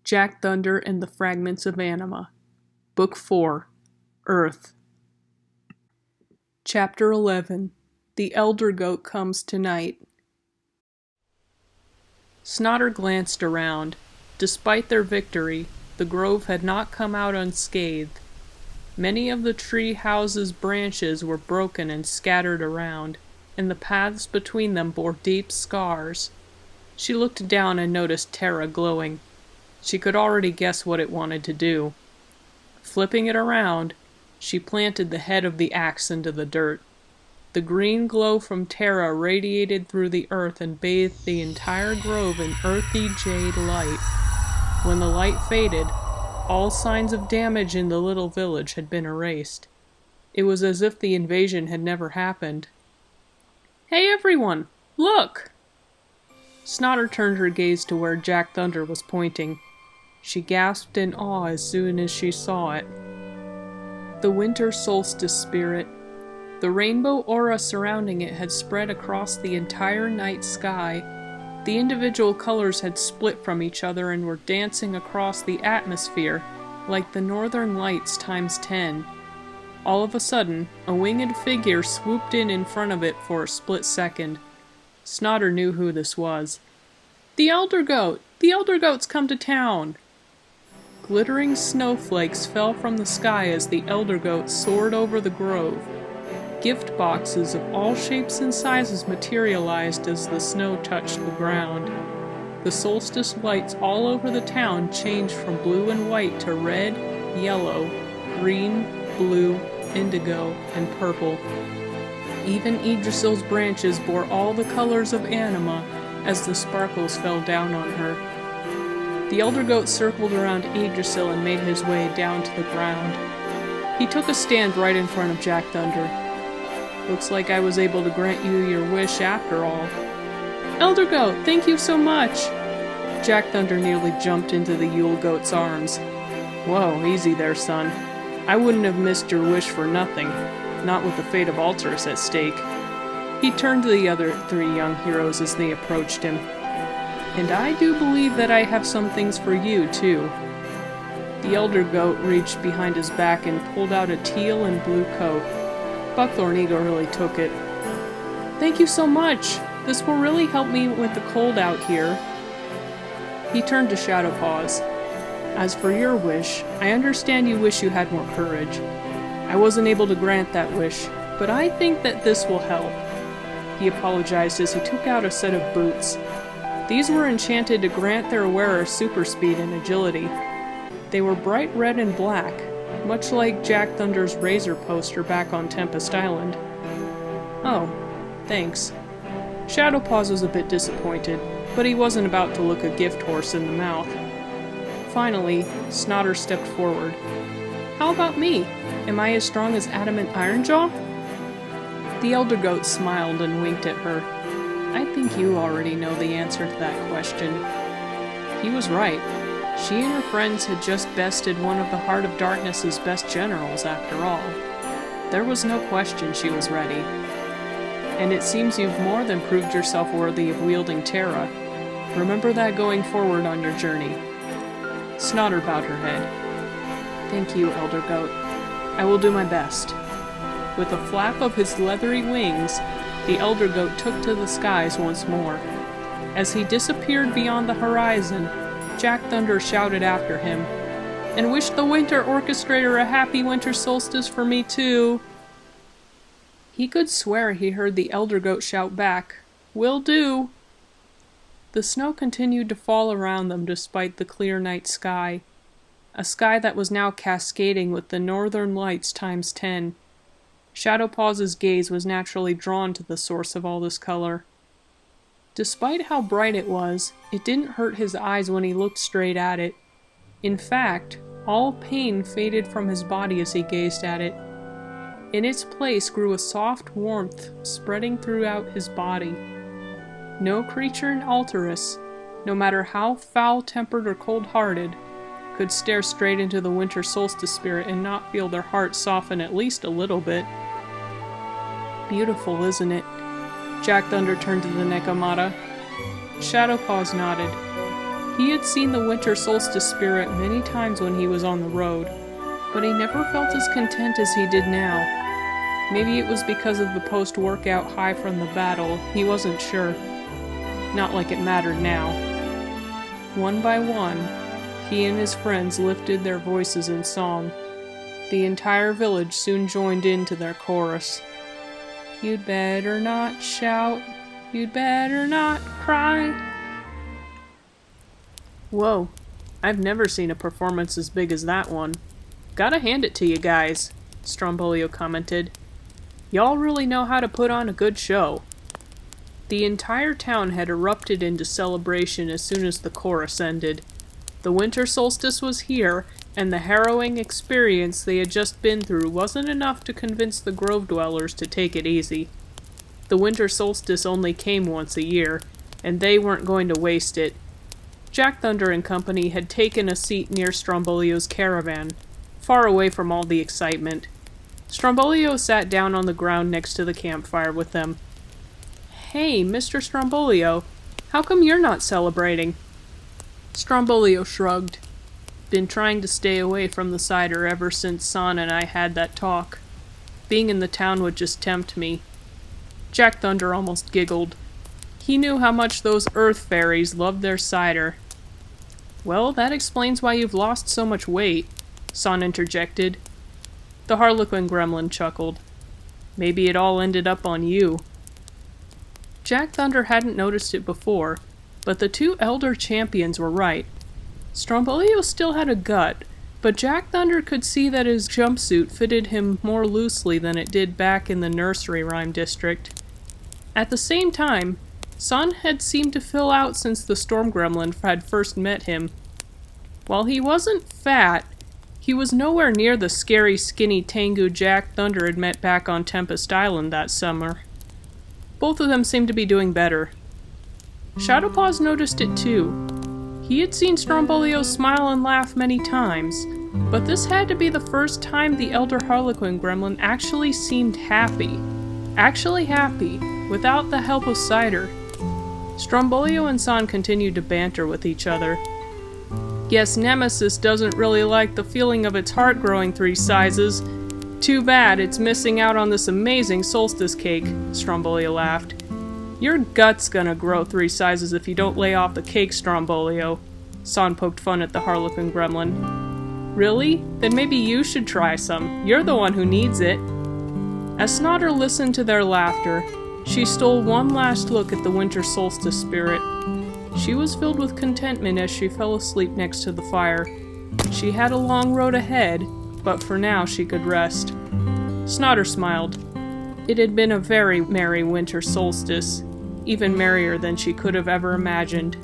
Jack Thunder and the Fragments of Anima. Book 4. Earth. Chapter 11. The Elder Goat Comes Tonight. Snotter glanced around. Despite their victory, the grove had not come out unscathed. Many of the tree house's branches were broken and scattered around, and the paths between them bore deep scars. She looked down and noticed Terra glowing. She could already guess what it wanted to do. Flipping it around, she planted the head of the axe into the dirt. The green glow from Terra radiated through the earth and bathed the entire grove in earthy jade light. When the light faded, all signs of damage in the little village had been erased. It was as if the invasion had never happened. "Hey everyone, look!" Snotter turned her gaze to where Jack Thunder was pointing. She gasped in awe as soon as she saw it. The Winter Solstice spirit. The rainbow aura surrounding it had spread across the entire night sky. The individual colors had split from each other and were dancing across the atmosphere like the northern lights times 10. All of a sudden, a winged figure swooped in front of it for a split second. Snotter knew who this was. "The Elder Goat! The Elder Goat's come to town!" Glittering snowflakes fell from the sky as the Elder Goat soared over the grove. Gift boxes of all shapes and sizes materialized as the snow touched the ground. The solstice lights all over the town changed from blue and white to red, yellow, green, blue, indigo, and purple. Even Yggdrasil's branches bore all the colors of Anima as the sparkles fell down on her. The Elder Goat circled around Yggdrasil and made his way down to the ground. He took a stand right in front of Jack Thunder. "Looks like I was able to grant you your wish after all." "Elder Goat, thank you so much!" Jack Thunder nearly jumped into the Yule Goat's arms. "Whoa, easy there, son. I wouldn't have missed your wish for nothing, not with the fate of Alterus at stake." He turned to the other three young heroes as they approached him. "And I do believe that I have some things for you, too." The Elder Goat reached behind his back and pulled out a teal and blue coat. Buckthorn eagerly took it. "Thank you so much! This will really help me with the cold out here." He turned to Shadow-Paws. "As for your wish, I understand you wish you had more courage. I wasn't able to grant that wish, but I think that this will help." He apologized as he took out a set of boots. These were enchanted to grant their wearer super speed and agility. They were bright red and black, much like Jack Thunder's Razor poster back on Tempest Island. "Oh, thanks." Shadow-Paws was a bit disappointed, but he wasn't about to look a gift horse in the mouth. Finally, Snotter stepped forward. "How about me? Am I as strong as Adamant Ironjaw?" The Elder Goat smiled and winked at her. "I think you already know the answer to that question." He was right. She and her friends had just bested one of the Heart of Darkness's best generals, after all. There was no question she was ready. "And it seems you've more than proved yourself worthy of wielding Terra. Remember that going forward on your journey." Snotter bowed her head. "Thank you, Elder Goat. I will do my best." With a flap of his leathery wings, the Elder Goat took to the skies once more. As he disappeared beyond the horizon, Jack Thunder shouted after him, "And wish the Winter Orchestrator a happy Winter Solstice for me too." He could swear he heard the Elder Goat shout back, "Will do." The snow continued to fall around them despite the clear night sky, a sky that was now cascading with the northern lights times 10. Shadow-Paws' gaze was naturally drawn to the source of all this color. Despite how bright it was, it didn't hurt his eyes when he looked straight at it. In fact, all pain faded from his body as he gazed at it. In its place grew a soft warmth spreading throughout his body. No creature in Alterus, no matter how foul-tempered or cold-hearted, could stare straight into the Winter Solstice spirit and not feel their hearts soften at least a little bit. "Beautiful, isn't it?" Jack Thunder turned to the Nekomata. Shadow-Paws nodded. He had seen the Winter Solstice spirit many times when he was on the road, but he never felt as content as he did now. Maybe it was because of the post-workout high from the battle, he wasn't sure. Not like it mattered now. One by one, he and his friends lifted their voices in song. The entire village soon joined in to their chorus. You'd better not shout, you'd better not cry. Whoa, I've never seen a performance as big as that one. Gotta hand it to you guys, Strombolio commented. Y'all really know how to put on a good show. The entire town had erupted into celebration as soon as the chorus ended. The winter solstice was here, and the harrowing experience they had just been through wasn't enough to convince the grove dwellers to take it easy. The winter solstice only came once a year, and they weren't going to waste it. Jack Thunder and company had taken a seat near Strombolio's caravan, far away from all the excitement. Strombolio sat down on the ground next to the campfire with them. Hey, Mr. Strombolio, how come you're not celebrating? Strombolio shrugged. Been trying to stay away from the cider ever since San and I had that talk. Being in the town would just tempt me. Jack Thunder almost giggled. He knew how much those earth fairies loved their cider. Well, that explains why you've lost so much weight, San interjected. The Harlequin gremlin chuckled. Maybe it all ended up on you. Jack Thunder hadn't noticed it before, but the two elder champions were right. Strombolio still had a gut, but Jack Thunder could see that his jumpsuit fitted him more loosely than it did back in the nursery rhyme district. At the same time, San had seemed to fill out since the Storm Gremlin had first met him. While he wasn't fat, he was nowhere near the scary, skinny Tengu Jack Thunder had met back on Tempest Island that summer. Both of them seemed to be doing better. Shadow-Paws noticed it too. He had seen Strombolio smile and laugh many times, but this had to be the first time the Elder Harlequin Gremlin actually seemed happy. Actually happy, without the help of cider. Strombolio and San continued to banter with each other. Guess Nemesis doesn't really like the feeling of its heart growing 3 sizes. Too bad it's missing out on this amazing solstice cake, Strombolio laughed. Your gut's gonna grow 3 sizes if you don't lay off the cake, Strombolio. San poked fun at the Harlequin Gremlin. Really? Then maybe you should try some. You're the one who needs it. As Snotter listened to their laughter, she stole one last look at the winter solstice spirit. She was filled with contentment as she fell asleep next to the fire. She had a long road ahead, but for now she could rest. Snotter smiled. It had been a very merry winter solstice, even merrier than she could have ever imagined.